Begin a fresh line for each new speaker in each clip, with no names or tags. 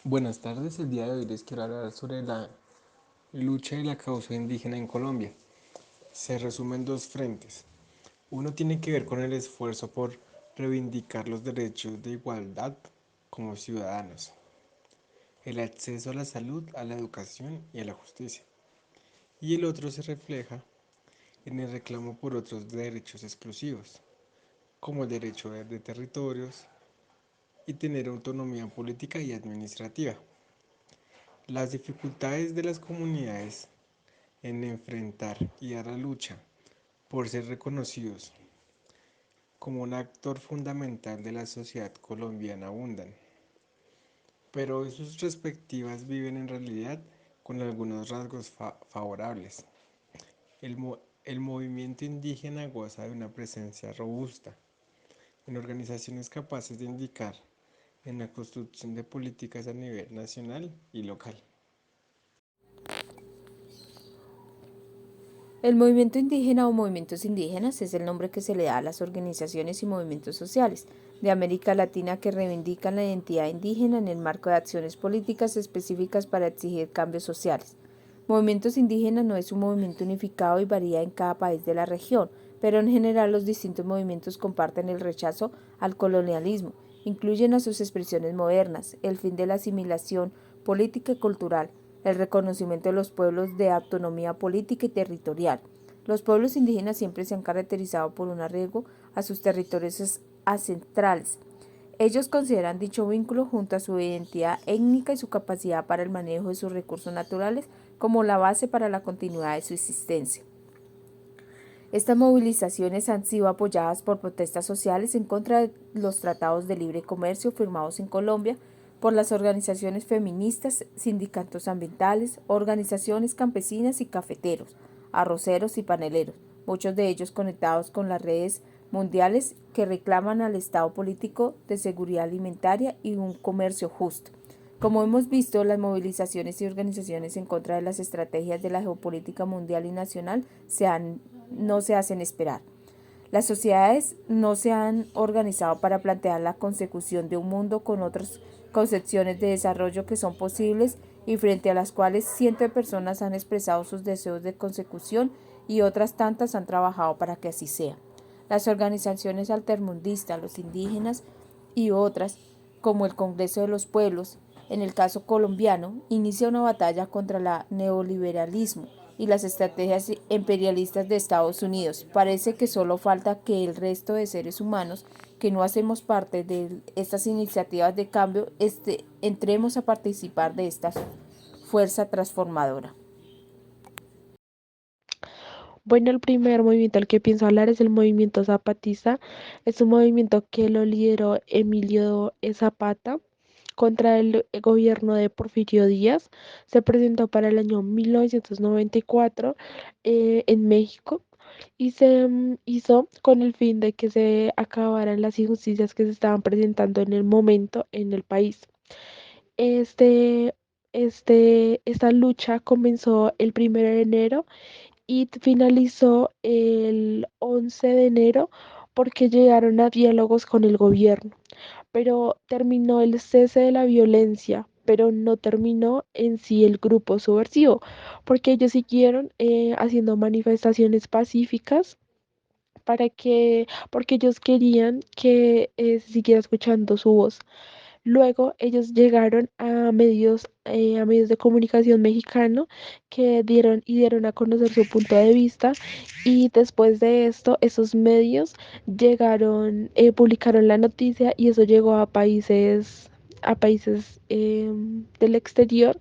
Buenas tardes, el día de hoy les quiero hablar sobre la lucha de la causa indígena en Colombia. Se resume en dos frentes. Uno tiene que ver con el esfuerzo por reivindicar los derechos de igualdad como ciudadanos, el acceso a la salud, a la educación y a la justicia. Y el otro se refleja en el reclamo por otros derechos exclusivos, como el derecho de territorios y tener autonomía política y administrativa. Las dificultades de las comunidades en enfrentar y dar la lucha por ser reconocidos como un actor fundamental de la sociedad colombiana abundan, pero sus respectivas viven en realidad con algunos rasgos favorables. El movimiento indígena goza de una presencia robusta en organizaciones capaces de indicar en la construcción de políticas a nivel nacional y local.
El movimiento indígena o movimientos indígenas es el nombre que se le da a las organizaciones y movimientos sociales de América Latina que reivindican la identidad indígena en el marco de acciones políticas específicas para exigir cambios sociales. Movimientos indígenas no es un movimiento unificado y varía en cada país de la región, pero en general los distintos movimientos comparten el rechazo al colonialismo, incluyen a sus expresiones modernas, el fin de la asimilación política y cultural, el reconocimiento de los pueblos de autonomía política y territorial. Los pueblos indígenas siempre se han caracterizado por un arraigo a sus territorios ancestrales. Ellos consideran dicho vínculo junto a su identidad étnica y su capacidad para el manejo de sus recursos naturales como la base para la continuidad de su existencia. Estas movilizaciones han sido apoyadas por protestas sociales en contra de los tratados de libre comercio firmados en Colombia por las organizaciones feministas, sindicatos ambientales, organizaciones campesinas y cafeteros, arroceros y paneleros, muchos de ellos conectados con las redes mundiales que reclaman al Estado político de seguridad alimentaria y un comercio justo. Como hemos visto, las movilizaciones y organizaciones en contra de las estrategias de la geopolítica mundial y nacional no se hacen esperar. Las sociedades no se han organizado para plantear la consecución de un mundo con otras concepciones de desarrollo que son posibles y frente a las cuales cientos de personas han expresado sus deseos de consecución y otras tantas han trabajado para que así sea. Las organizaciones altermundistas, los indígenas y otras, como el Congreso de los Pueblos, en el caso colombiano, inicia una batalla contra el neoliberalismo y las estrategias imperialistas de Estados Unidos. Parece que solo falta que el resto de seres humanos que no hacemos parte de estas iniciativas de cambio entremos a participar de esta fuerza transformadora.
Bueno, el primer movimiento al que pienso hablar es el movimiento zapatista. Es un movimiento que lo lideró Emilio Zapata contra el gobierno de Porfirio Díaz. Se presentó para el año 1994 en México y se hizo con el fin de que se acabaran las injusticias que se estaban presentando en el momento en el país. Este, esta lucha comenzó el 1 de enero y finalizó el 11 de enero porque llegaron a diálogos con el gobierno, pero terminó el cese de la violencia, pero no terminó en sí el grupo subversivo, porque ellos siguieron haciendo manifestaciones pacíficas porque ellos querían que se siguiera escuchando su voz. Luego ellos llegaron a medios de comunicación mexicano que dieron a conocer su punto de vista y después de esto esos medios publicaron la noticia y eso llegó a países del exterior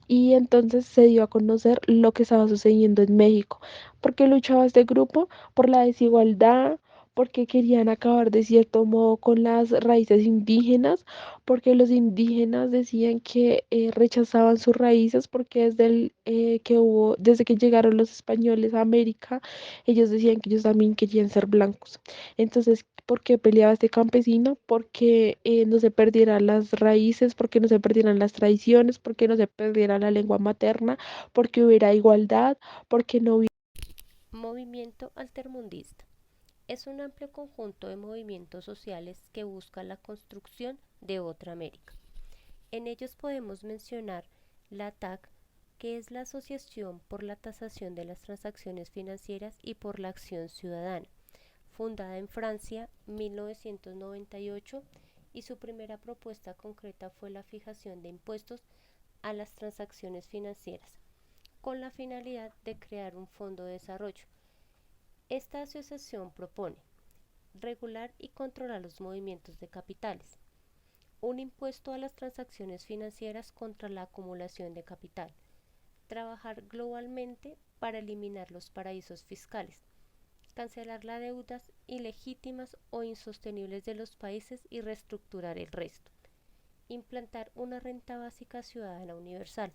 y entonces se dio a conocer lo que estaba sucediendo en México. ¿Por qué luchaba este grupo? Por la desigualdad, porque querían acabar de cierto modo con las raíces indígenas, porque los indígenas decían que rechazaban sus raíces, porque desde que llegaron los españoles a América, ellos decían que ellos también querían ser blancos. Entonces, ¿por qué peleaba este campesino? Porque no se perdieran las raíces, porque no se perdieran las tradiciones, porque no se perdiera la lengua materna, porque hubiera igualdad, porque no hubiera...
Movimiento altermundista. Es un amplio conjunto de movimientos sociales que buscan la construcción de otra América. En ellos podemos mencionar la ATAC, que es la Asociación por la Tasación de las Transacciones Financieras y por la Acción Ciudadana, fundada en Francia en 1998, y su primera propuesta concreta fue la fijación de impuestos a las transacciones financieras, con la finalidad de crear un fondo de desarrollo. Esta asociación propone regular y controlar los movimientos de capitales, un impuesto a las transacciones financieras contra la acumulación de capital, trabajar globalmente para eliminar los paraísos fiscales, cancelar las deudas ilegítimas o insostenibles de los países y reestructurar el resto, implantar una renta básica ciudadana universal,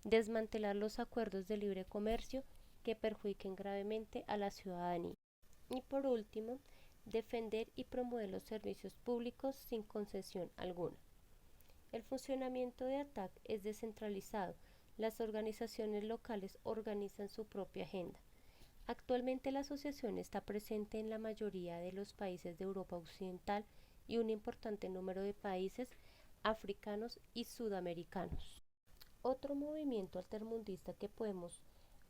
desmantelar los acuerdos de libre comercio que perjudiquen gravemente a la ciudadanía. Y por último, defender y promover los servicios públicos sin concesión alguna. El funcionamiento de ATAC es descentralizado. Las organizaciones locales organizan su propia agenda. Actualmente la asociación está presente en la mayoría de los países de Europa Occidental y un importante número de países africanos y sudamericanos. Otro movimiento altermundista que podemos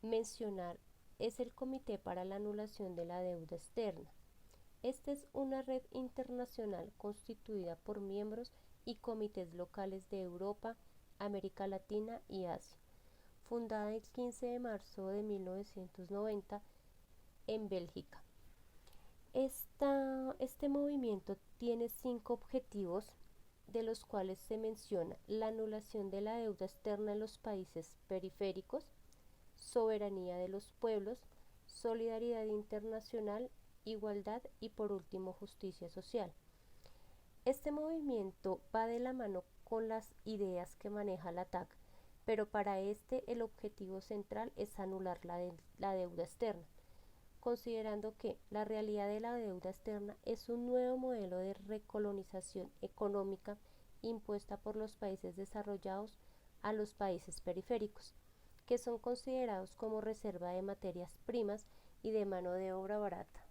mencionar es el Comité para la Anulación de la Deuda Externa. Esta es una red internacional constituida por miembros y comités locales de Europa, América Latina y Asia, fundada el 15 de marzo de 1990 en Bélgica. Este movimiento tiene 5 objetivos, de los cuales se menciona la anulación de la deuda externa en los países periféricos, soberanía de los pueblos, solidaridad internacional, igualdad y por último justicia social. Este movimiento va de la mano con las ideas que maneja la TAC, pero para este el objetivo central es anular la deuda externa, considerando que la realidad de la deuda externa es un nuevo modelo de recolonización económica impuesta por los países desarrollados a los países periféricos, que son considerados como reserva de materias primas y de mano de obra barata.